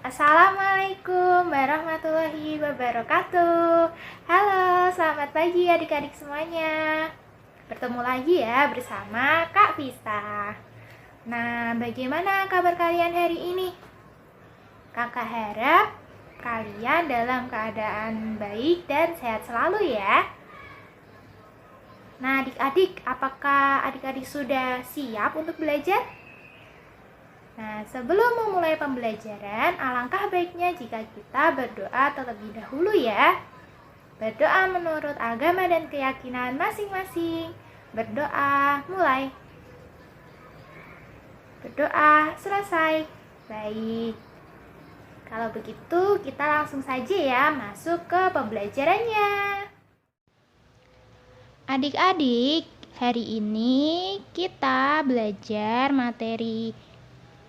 Assalamualaikum warahmatullahi wabarakatuh. Halo, selamat pagi adik-adik semuanya. Bertemu lagi ya bersama Kak Vista. Nah, bagaimana kabar kalian hari ini? Kakak harap kalian dalam keadaan baik dan sehat selalu ya. Nah, adik-adik, apakah adik-adik sudah siap untuk belajar? Nah, sebelum memulai pembelajaran, alangkah baiknya jika kita berdoa terlebih dahulu ya. Berdoa menurut agama dan keyakinan masing-masing. Berdoa, mulai. Berdoa, selesai. Baik. Kalau begitu, kita langsung saja ya masuk ke pembelajarannya. Adik-adik, hari ini kita belajar materi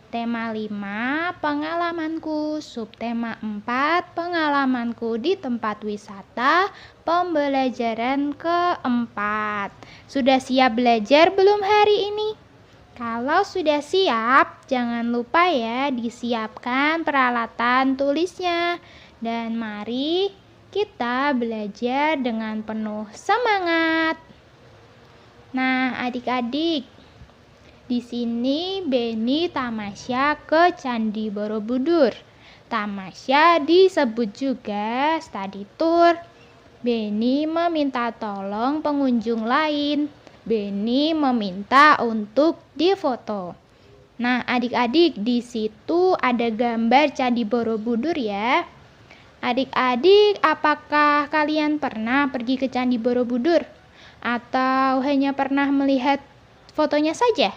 tema 5, pengalamanku, subtema 4, pengalamanku di tempat wisata, pembelajaran keempat. Sudah siap belajar belum hari ini? Kalau sudah siap, jangan lupa ya disiapkan peralatan tulisnya. Dan mari kita belajar dengan penuh semangat. Nah, adik-adik, di sini Beni tamasya ke Candi Borobudur. Tamasya disebut juga study tour. Beni meminta tolong pengunjung lain. Beni meminta untuk difoto. Nah, adik-adik, di situ ada gambar Candi Borobudur ya. Adik-adik, apakah kalian pernah pergi ke Candi Borobudur? Atau hanya pernah melihat fotonya saja?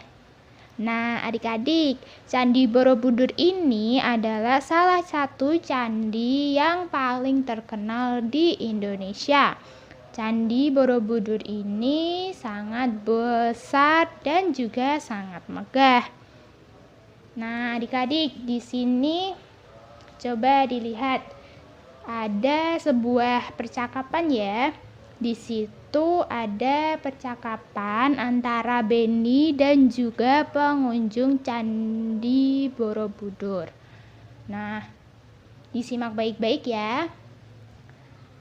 Nah, adik-adik, Candi Borobudur ini adalah salah satu candi yang paling terkenal di Indonesia. Candi Borobudur ini sangat besar dan juga sangat megah. Nah, adik-adik, di sini coba dilihat. Ada sebuah percakapan ya. Di situ ada percakapan antara Beni dan juga pengunjung Candi Borobudur. Nah, disimak baik-baik ya.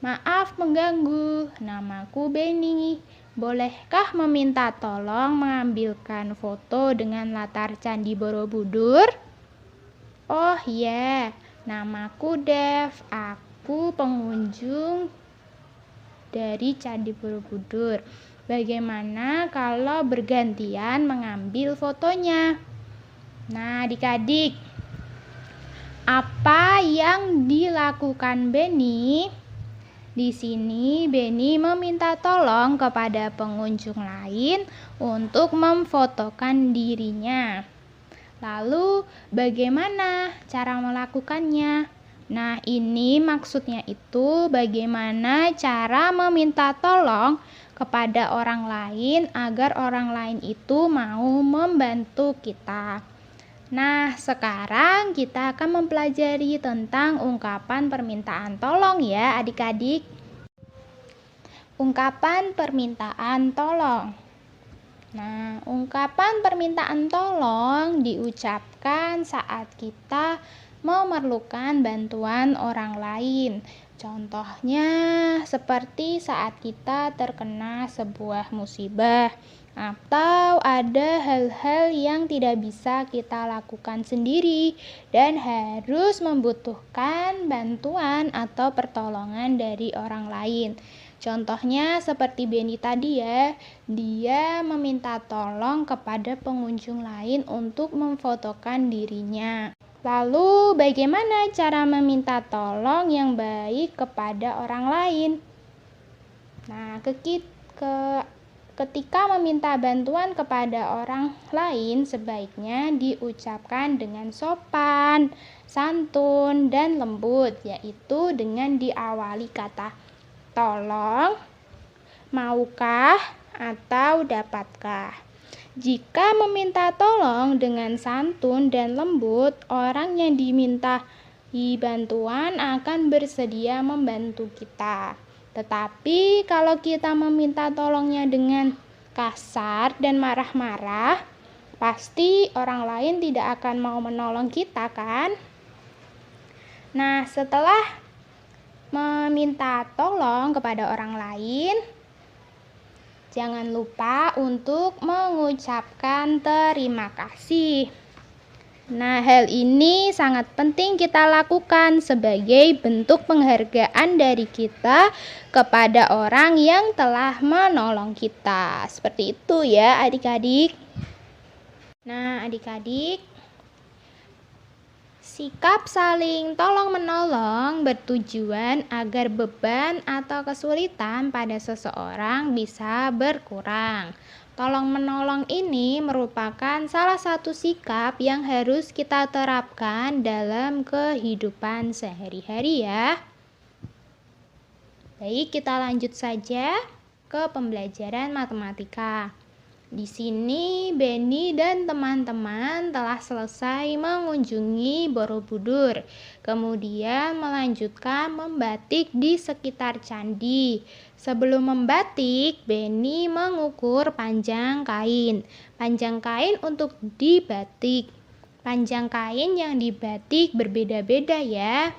Maaf mengganggu, namaku Beni. Bolehkah meminta tolong mengambilkan foto dengan latar Candi Borobudur? Oh iya, namaku Dev. Aku pengunjung dari Candi Borobudur. Bagaimana kalau bergantian mengambil fotonya? Nah, adik-adik, apa yang dilakukan Beni? Di sini Beni meminta tolong kepada pengunjung lain untuk memfotokan dirinya. Lalu, bagaimana cara melakukannya? Nah, ini maksudnya itu bagaimana cara meminta tolong kepada orang lain agar orang lain itu mau membantu kita. Nah, sekarang kita akan mempelajari tentang ungkapan permintaan tolong ya, adik-adik. Ungkapan permintaan tolong. Nah, ungkapan permintaan tolong diucapkan saat kita memerlukan bantuan orang lain. Contohnya seperti saat kita terkena sebuah musibah atau ada hal-hal yang tidak bisa kita lakukan sendiri dan harus membutuhkan bantuan atau pertolongan dari orang lain. Contohnya seperti Beni tadi ya, dia meminta tolong kepada pengunjung lain untuk memfotokan dirinya. Lalu bagaimana cara meminta tolong yang baik kepada orang lain? Nah, ketika meminta bantuan kepada orang lain sebaiknya diucapkan dengan sopan, santun, dan lembut, yaitu dengan diawali kata tolong, maukah, atau dapatkah. Jika meminta tolong dengan santun dan lembut, orang yang dimintai bantuan akan bersedia membantu kita. Tetapi kalau kita meminta tolongnya dengan kasar dan marah-marah, pasti orang lain tidak akan mau menolong kita kan? Nah, setelah meminta tolong kepada orang lain, jangan lupa untuk mengucapkan terima kasih. Nah, hal ini sangat penting kita lakukan sebagai bentuk penghargaan dari kita kepada orang yang telah menolong kita. Seperti itu ya, adik-adik. Nah, adik-adik, sikap saling tolong-menolong bertujuan agar beban atau kesulitan pada seseorang bisa berkurang. Tolong-menolong ini merupakan salah satu sikap yang harus kita terapkan dalam kehidupan sehari-hari ya. Baik, kita lanjut saja ke pembelajaran matematika. Di sini Benny dan teman-teman telah selesai mengunjungi Borobudur, kemudian melanjutkan membatik di sekitar candi. Sebelum membatik, Benny mengukur panjang kain. Panjang kain untuk dibatik. Panjang kain yang dibatik berbeda-beda ya.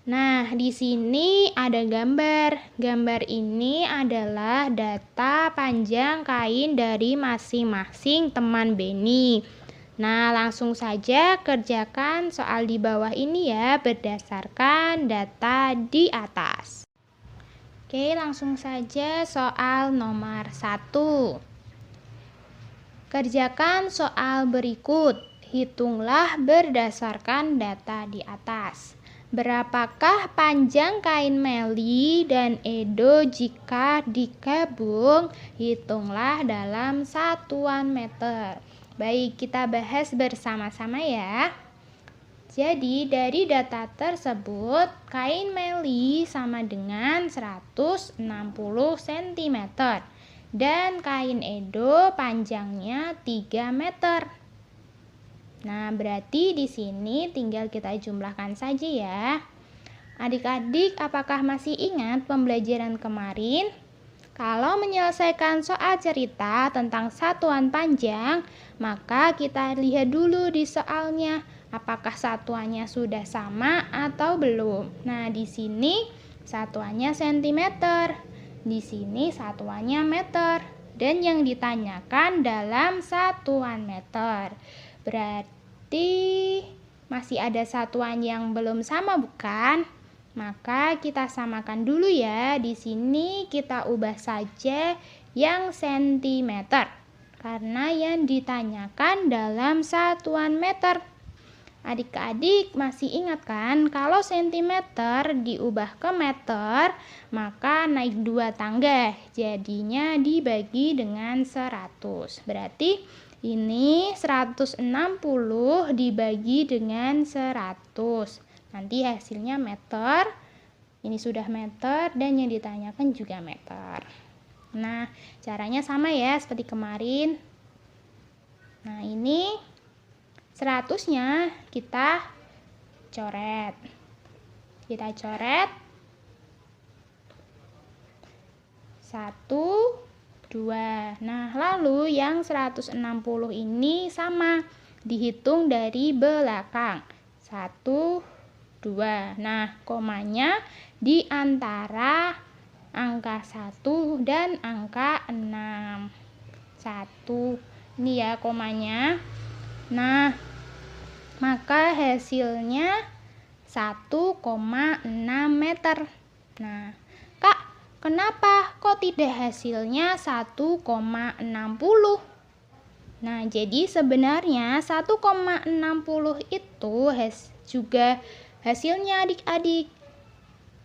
Nah, di sini ada gambar. Gambar ini adalah data panjang kain dari masing-masing teman Benny. Nah, langsung saja kerjakan soal di bawah ini ya, berdasarkan data di atas. Oke, langsung saja soal nomor 1. Kerjakan soal berikut. Hitunglah berdasarkan data di atas. Berapakah panjang kain Meli dan Edo jika digabung? Hitunglah dalam satuan meter. Baik, kita bahas bersama-sama ya. Jadi, dari data tersebut, kain Meli sama dengan 160 cm dan kain Edo panjangnya 3 meter. Nah, berarti di sini tinggal kita jumlahkan saja ya. Adik-adik, apakah masih ingat pembelajaran kemarin? Kalau menyelesaikan soal cerita tentang satuan panjang, maka kita lihat dulu di soalnya, apakah satuannya sudah sama atau belum. Nah, di sini satuannya cm, di sini satuannya meter, dan yang ditanyakan dalam satuan meter. Berarti masih ada satuan yang belum sama, bukan? Maka kita samakan dulu ya. Di sini kita ubah saja yang sentimeter, karena yang ditanyakan dalam satuan meter. Adik-adik masih ingat kan, kalau sentimeter diubah ke meter, maka naik 2 tangga, jadinya dibagi dengan 100. Berarti ini 160 dibagi dengan 100. Nanti hasilnya meter. Ini sudah meter dan yang ditanyakan juga meter. Nah, caranya sama ya seperti kemarin. Nah, ini 100-nya kita coret. Kita coret 1, 2. Nah, lalu yang 160 ini sama, dihitung dari belakang. 1, 2. Nah, komanya di antara angka 1 dan angka 6. 1. Ini ya komanya. Nah, maka hasilnya 1,6 meter. Nah, Kak, kenapa kok tidak hasilnya 1,60? Nah, jadi sebenarnya 1,60 itu juga hasilnya adik-adik.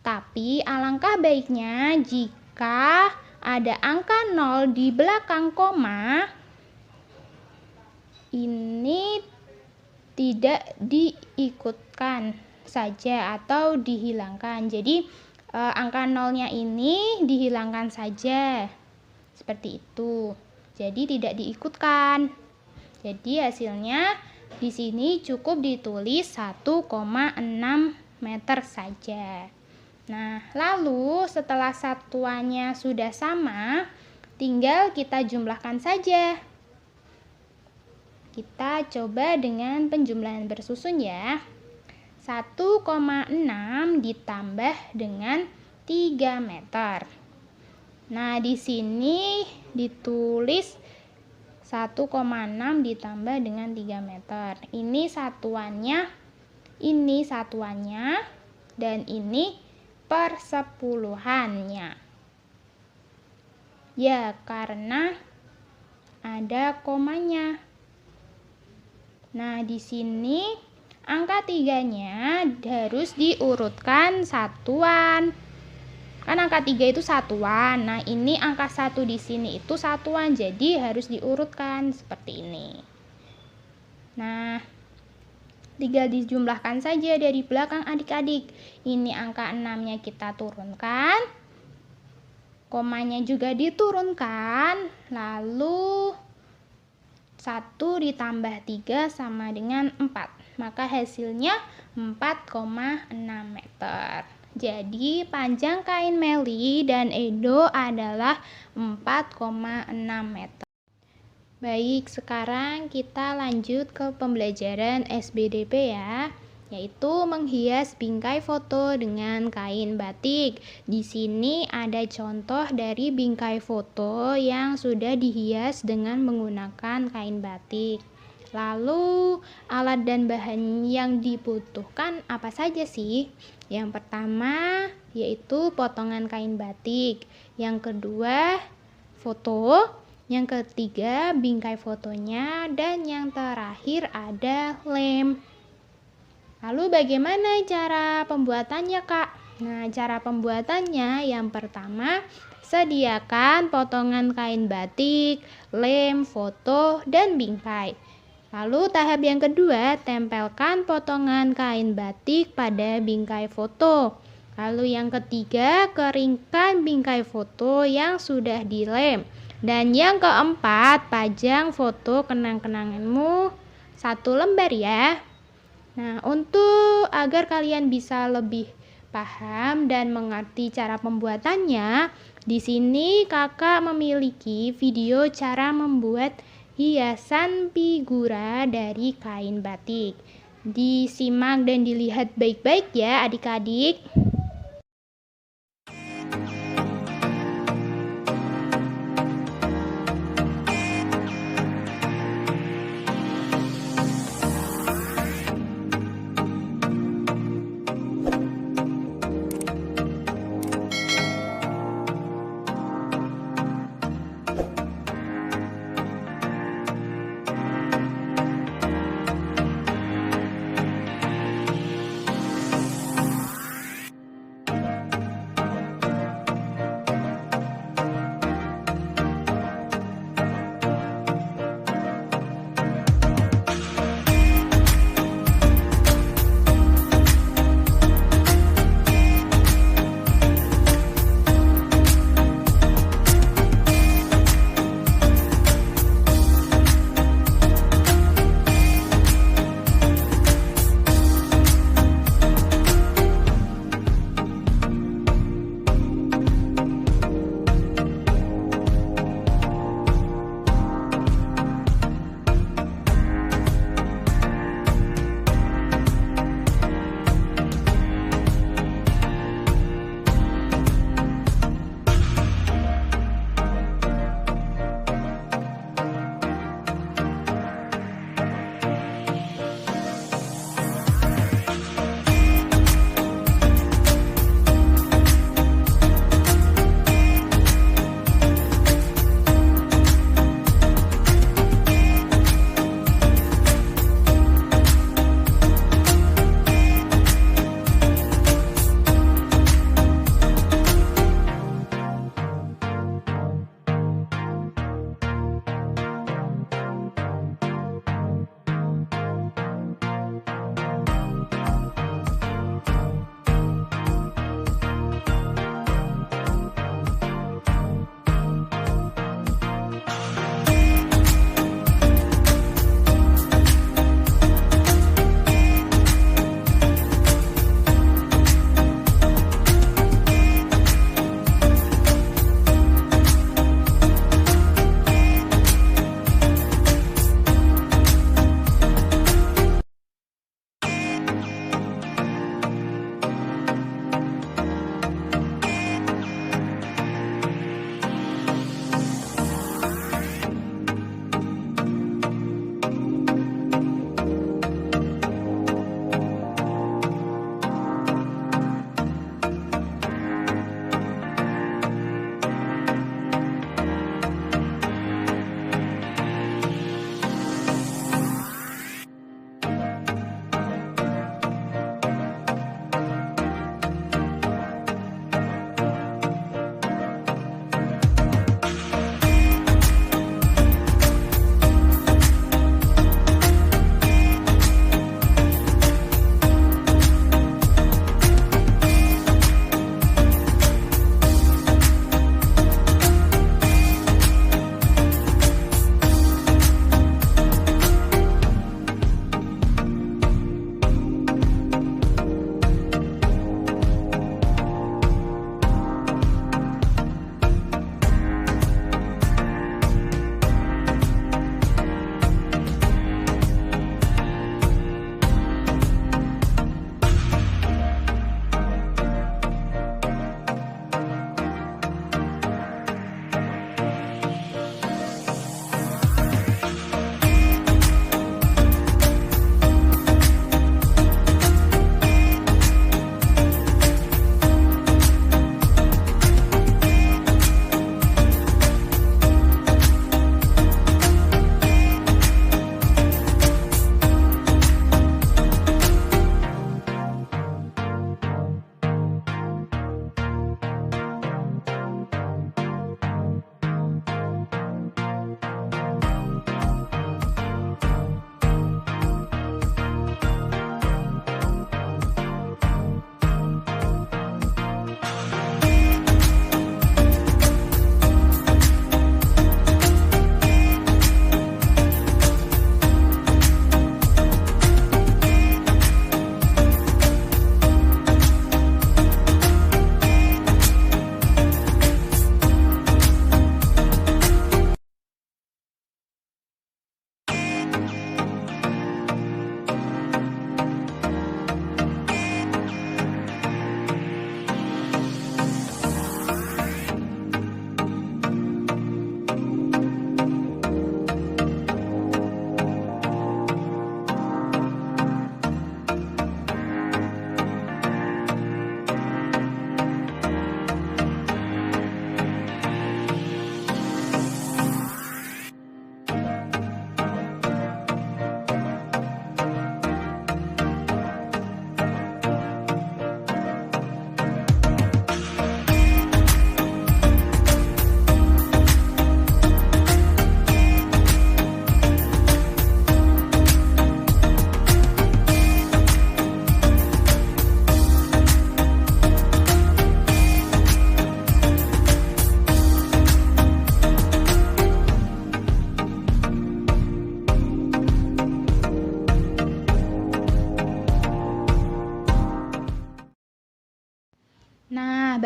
Tapi alangkah baiknya jika ada angka 0 di belakang koma, ini tidak diikutkan saja atau dihilangkan. Jadi angka 0-nya ini dihilangkan saja. Seperti itu. Jadi tidak diikutkan. Jadi hasilnya di sini cukup ditulis 1,6 meter saja. Nah, lalu setelah satuannya sudah sama, tinggal kita jumlahkan saja. Kita coba dengan penjumlahan bersusun ya. 1,6 ditambah dengan 3 meter. Nah, di sini ditulis 1,6 ditambah dengan 3 meter. Ini satuannya, dan ini persepuluhannya. Ya, karena ada komanya. Nah, di sini angka 3-nya harus diurutkan satuan. Kan angka 3 itu satuan. Nah, ini angka 1 di sini itu satuan, jadi harus diurutkan seperti ini. Nah, tinggal dijumlahkan saja dari belakang adik-adik. Ini angka 6-nya kita turunkan. Komanya juga diturunkan. Lalu 1 ditambah 3 sama dengan 4. Maka hasilnya 4,6 meter. Jadi panjang kain Meli dan Edo adalah 4,6 meter. Baik, sekarang kita lanjut ke pembelajaran SBDP ya, yaitu menghias bingkai foto dengan kain batik. Di sini ada contoh dari bingkai foto yang sudah dihias dengan menggunakan kain batik. Lalu, alat dan bahan yang dibutuhkan apa saja sih? Yang pertama yaitu potongan kain batik. Yang kedua, foto. Yang ketiga, bingkai fotonya. Dan yang terakhir ada lem. Lalu bagaimana cara pembuatannya, Kak? Nah, cara pembuatannya yang pertama, sediakan potongan kain batik, lem, foto, dan bingkai. Lalu tahap yang kedua, tempelkan potongan kain batik pada bingkai foto. Lalu yang ketiga, keringkan bingkai foto yang sudah dilem. Dan yang keempat, pajang foto kenang-kenanganmu 1 lembar ya. Nah, untuk agar kalian bisa lebih paham dan mengerti cara pembuatannya, di sini kakak memiliki video cara membuat hiasan figura dari kain batik. Disimak dan dilihat baik-baik ya adik-adik.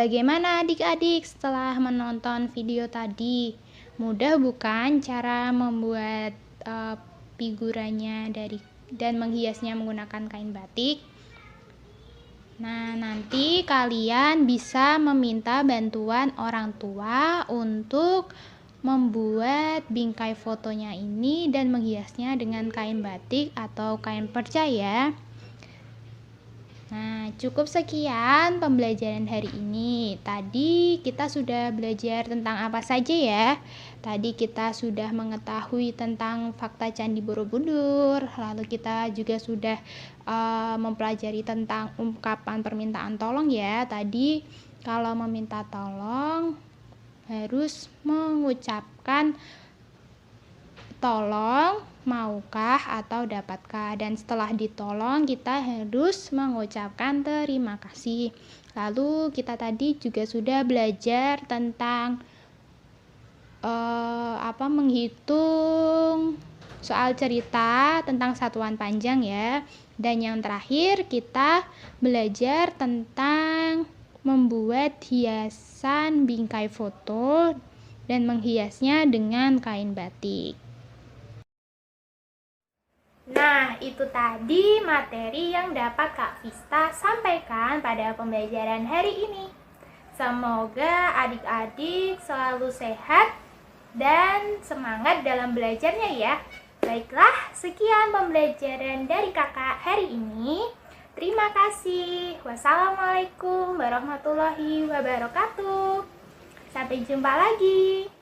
bagaimana adik-adik setelah menonton video tadi? Mudah bukan cara membuat figuranya dan menghiasnya menggunakan kain batik? Nah, nanti kalian bisa meminta bantuan orang tua untuk membuat bingkai fotonya ini dan menghiasnya dengan kain batik atau kain perca ya. Nah, cukup sekian pembelajaran hari ini. Tadi kita sudah belajar tentang apa saja ya? Tadi kita sudah mengetahui tentang fakta Candi Borobudur, lalu kita juga sudah mempelajari tentang ungkapan permintaan tolong ya. Tadi kalau meminta tolong harus mengucapkan tolong, maukah, atau dapatkah, dan setelah ditolong kita harus mengucapkan terima kasih. Lalu kita tadi juga sudah belajar tentang menghitung soal cerita tentang satuan panjang ya. Dan yang terakhir kita belajar tentang membuat hiasan bingkai foto dan menghiasnya dengan kain batik. Nah, itu tadi materi yang dapat Kak Vista sampaikan pada pembelajaran hari ini. Semoga adik-adik selalu sehat dan semangat dalam belajarnya ya. Baiklah, sekian pembelajaran dari kakak hari ini. Terima kasih. Wassalamualaikum warahmatullahi wabarakatuh. Sampai jumpa lagi.